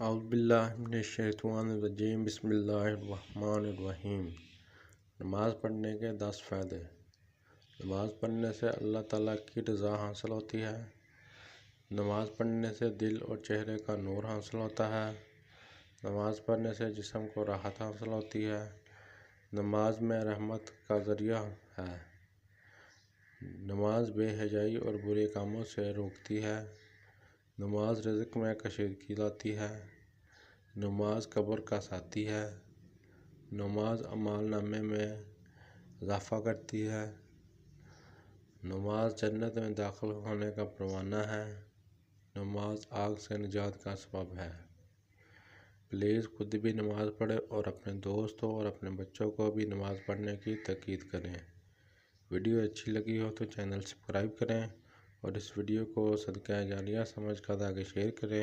اعوذ باللہ من الشیطان الرجیم بسم اللہ الرحمن الرحیم۔ نماز پڑھنے کے 10 فائدے۔ نماز پڑھنے سے اللہ تعالیٰ کی رضا حاصل ہوتی ہے۔ نماز پڑھنے سے دل اور چہرے کا نور حاصل ہوتا ہے۔ نماز پڑھنے سے جسم کو راحت حاصل ہوتی ہے۔ نماز میں رحمت کا ذریعہ ہے۔ نماز بے حیائی اور برے کاموں سے روکتی ہے۔ نماز رزق میں کشیدگی لاتی ہے۔ نماز قبر کا ساتھی ہے۔ نماز اعمال نامے میں اضافہ کرتی ہے۔ نماز جنت میں داخل ہونے کا پروانہ ہے۔ نماز آگ سے نجات کا سبب ہے۔ پلیز خود بھی نماز پڑھیں اور اپنے دوستوں اور اپنے بچوں کو بھی نماز پڑھنے کی تاکید کریں۔ ویڈیو اچھی لگی ہو تو چینل سبسکرائب کریں اور اس ویڈیو کو صدقہ جاریہ سمجھ کر آگے شیئر کریں۔